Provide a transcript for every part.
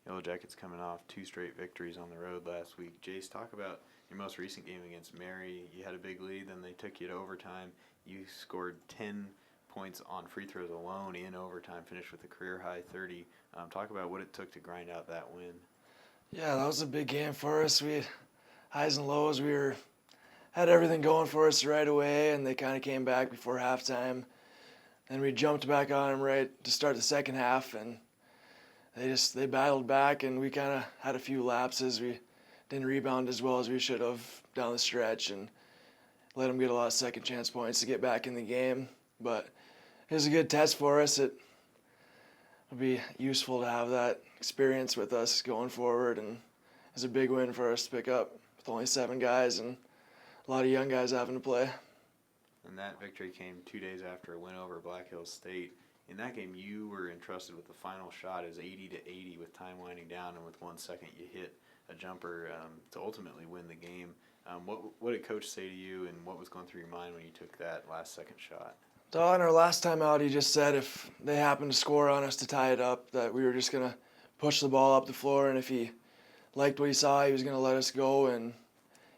Yellowjackets coming off 2 straight victories on the road last week. Jace, talk about your most recent game against Mary. You had a big lead, then they took you to overtime. You scored 10 points on free throws alone in overtime, finished with a career-high 30. Talk about what it took to grind out that win. Yeah, that was a big game for us. We had highs and lows. Had everything going for us right away, and they kind of came back before halftime. And we jumped back on them right to start the second half, and they battled back, and we kind of had a few lapses. We didn't rebound as well as we should have down the stretch, and let them get a lot of second chance points to get back in the game. But it was a good test for us. It would be useful to have that experience with us going forward, and it was a big win for us to pick up with only 7 guys and a lot of young guys having to play. And that victory came 2 days after a win over Black Hills State. In that game, you were entrusted with the final shot as 80-80 with time winding down, and with 1 second you hit a jumper to ultimately win the game. What did Coach say to you, and what was going through your mind when you took that last second shot? So on our last time out, he just said if they happened to score on us to tie it up, that we were just going to push the ball up the floor, and if he liked what he saw, he was going to let us go, and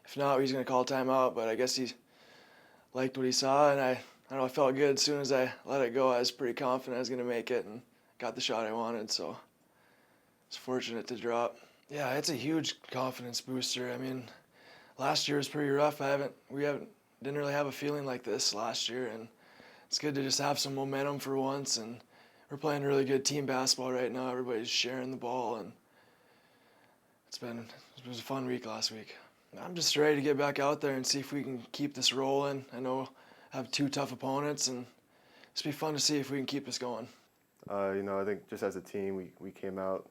if not, he was going to call timeout. But I guess he liked what he saw, and I don't know, I felt good as soon as I let it go. I was pretty confident I was going to make it and got the shot I wanted, so I was fortunate to drop. Yeah, it's a huge confidence booster. I mean, last year was pretty rough. Didn't really have a feeling like this last year, and it's good to just have some momentum for once, and we're playing really good team basketball right now. Everybody's sharing the ball, and it was a fun week last week. I'm just ready to get back out there and see if we can keep this rolling. I know I have 2 tough opponents, and it's be fun to see if we can keep this going. I think just as a team, we came out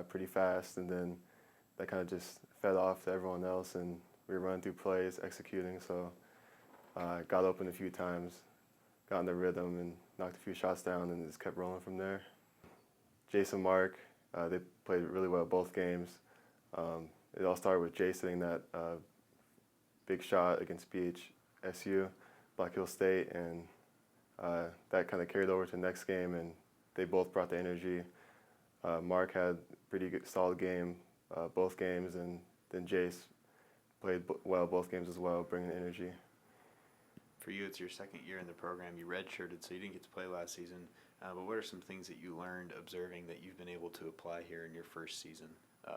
pretty fast, and then that kind of just fed off to everyone else, and we were running through plays, executing. So got open a few times, got in the rhythm, and knocked a few shots down, and just kept rolling from there. Jace and Mark, they played really well both games. It all started with Jace hitting that big shot against BHSU, Black Hills State, and that kind of carried over to the next game, and they both brought the energy. Mark had a pretty good, solid game both games, and then Jace played well both games as well, bringing energy. For you, it's your second year in the program. You redshirted, so you didn't get to play last season. But what are some things that you learned observing that you've been able to apply here in your first season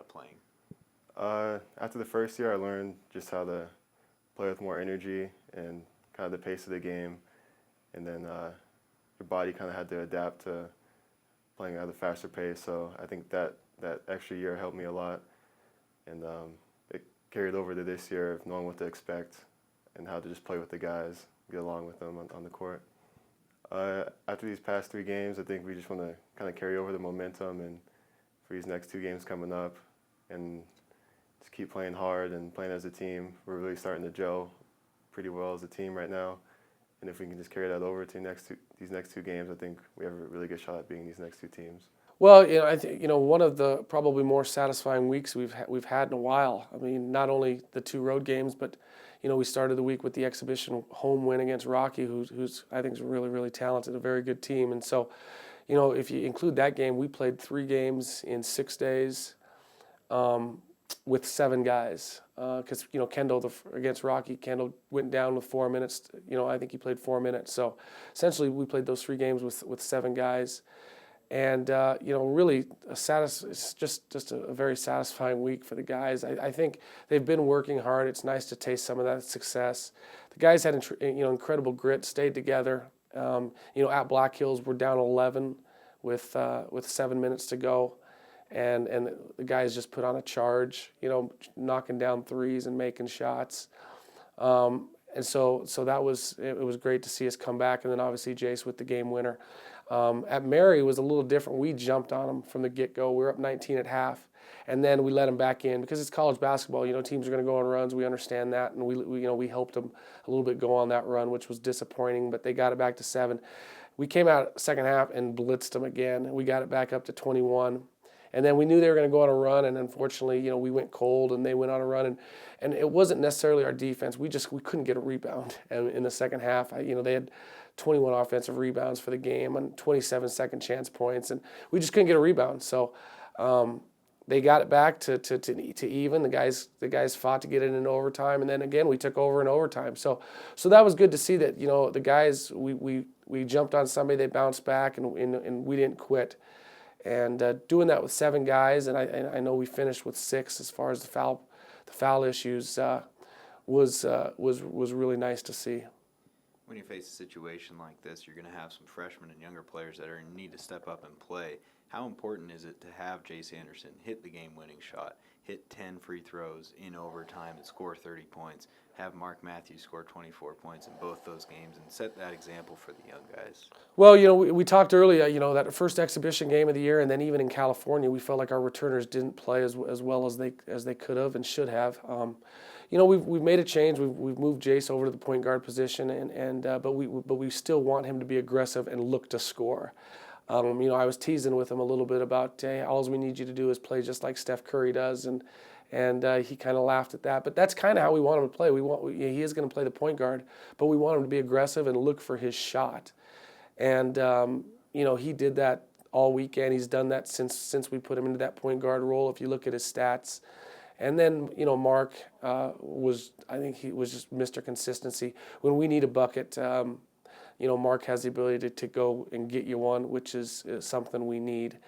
playing? After the first year, I learned just how to play with more energy and kind of the pace of the game. And then your body kind of had to adapt to playing at a faster pace. So I think that extra year helped me a lot. And it carried over to this year of knowing what to expect and how to just play with the guys, get along with them on the court. After these past 3 games, I think we just want to kind of carry over the momentum and for these next 2 games coming up and just keep playing hard and playing as a team. We're really starting to gel pretty well as a team right now. And if we can just carry that over to these next 2 games, I think we have a really good shot at beating these next 2 teams. Well, I think one of the probably more satisfying weeks we've had in a while. I mean, not only the 2 road games, but we started the week with the exhibition home win against Rocky, who's I think is really, really talented, a very good team. And so, if you include that game, we played 3 games in 6 days with 7 guys. Because Kendall against Rocky, Kendall went down with 4 minutes. I think he played 4 minutes. So essentially, we played those 3 games with 7 guys. And really it's just a very satisfying week for the guys. I think they've been working hard. It's nice to taste some of that success. The guys had incredible grit, stayed together. At Black Hills we're down 11 with 7 minutes to go, and the guys just put on a charge. Knocking down threes and making shots. And so it was great to see us come back, and then obviously Jace with the game winner. At Mary it was a little different. We jumped on them from the get-go. We were up 19 at half, and then we let them back in because it's college basketball. Teams are going to go on runs. We understand that, and we helped them a little bit go on that run, which was disappointing. But they got it back to 7. We came out second half and blitzed them again, and we got it back up to 21. And then we knew they were going to go on a run, and unfortunately, we went cold, and they went on a run, and it wasn't necessarily our defense. We couldn't get a rebound in the second half. They had 21 offensive rebounds for the game and 27 second chance points, and we just couldn't get a rebound. So, they got it back to even. The guys fought to get it in overtime, and then again we took over in overtime. So that was good to see that the guys we jumped on somebody, they bounced back, and we didn't quit. And doing that with 7 guys, and I know we finished with 6 as far as the foul issues was really nice to see. When you face a situation like this, you're going to have some freshmen and younger players that are in need to step up and play. How important is it to have Jace Anderson hit the game-winning shot, hit 10 free throws in overtime and score 30 points, have Mark Matthews score 24 points in both those games, and set that example for the young guys? Well, we talked earlier, that first exhibition game of the year, and then even in California, we felt like our returners didn't play as well as they could have and should have. We've made a change. We've moved Jace over to the point guard position, but we still want him to be aggressive and look to score. I was teasing with him a little bit about, hey, all we need you to do is play just like Steph Curry does, and he kind of laughed at that. But that's kind of how we want him to play. He is going to play the point guard, but we want him to be aggressive and look for his shot. And he did that all weekend. He's done that since we put him into that point guard role. If you look at his stats. And then, Mark I think he was just Mr. Consistency. When we need a bucket, Mark has the ability to go and get you one, which is something we need.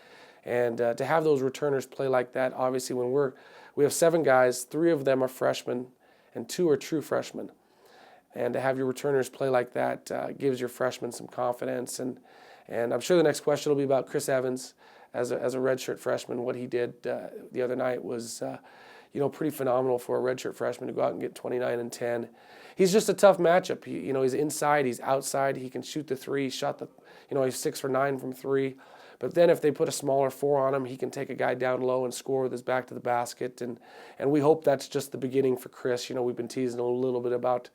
And to have those returners play like that, obviously when we have 7 guys, 3 of them are freshmen, and 2 are true freshmen. And to have your returners play like that gives your freshmen some confidence. And I'm sure the next question will be about Chris Evans as a redshirt freshman. What he did the other night was pretty phenomenal for a redshirt freshman to go out and get 29 and 10. He's just a tough matchup. He's inside, he's outside, he can shoot the 3. He's 6 for 9 from 3. But then if they put a smaller 4 on him, he can take a guy down low and score with his back to the basket. And we hope that's just the beginning for Chris. We've been teasing a little bit about,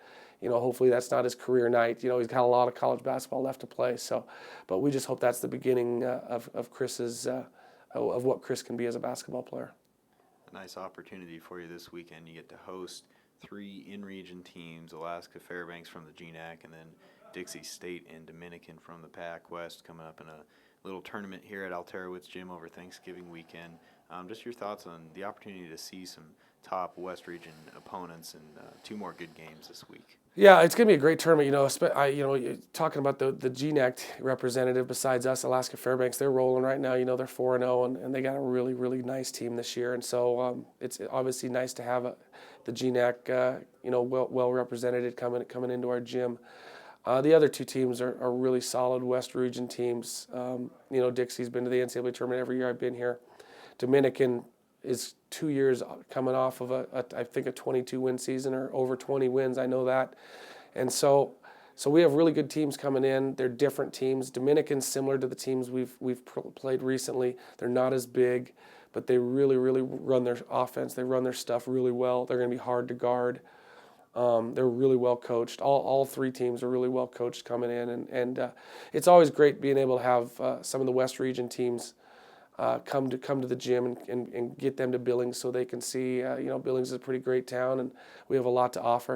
hopefully that's not his career night. He's got a lot of college basketball left to play. But we just hope that's the beginning of Chris's of what Chris can be as a basketball player. A nice opportunity for you this weekend. You get to host 3 in-region teams, Alaska Fairbanks from the GNAC, and then Dixie State and Dominican from the Pac West coming up in a little tournament here at Alterowitz Gym over Thanksgiving weekend. Just your thoughts on the opportunity to see some top West Region opponents and 2 more good games this week. Yeah, it's going to be a great tournament. Talking about the GNAC representative besides us, Alaska Fairbanks, they're rolling right now. They're 4-0, and they got a really, really nice team this year. And so it's obviously nice to have the GNAC, well represented coming into our gym. The other 2 teams are really solid West Region teams. Dixie's been to the NCAA tournament every year I've been here. Dominican is 2 years coming off of I think a 22-win season or over 20 wins. I know that. And so we have really good teams coming in. They're different teams. Dominican's similar to the teams we've played recently. They're not as big, but they really, really run their offense. They run their stuff really well. They're going to be hard to guard. They're really well coached. All 3 teams are really well coached coming in, and it's always great being able to have some of the West Region teams come to the gym and get them to Billings so they can see Billings is a pretty great town and we have a lot to offer.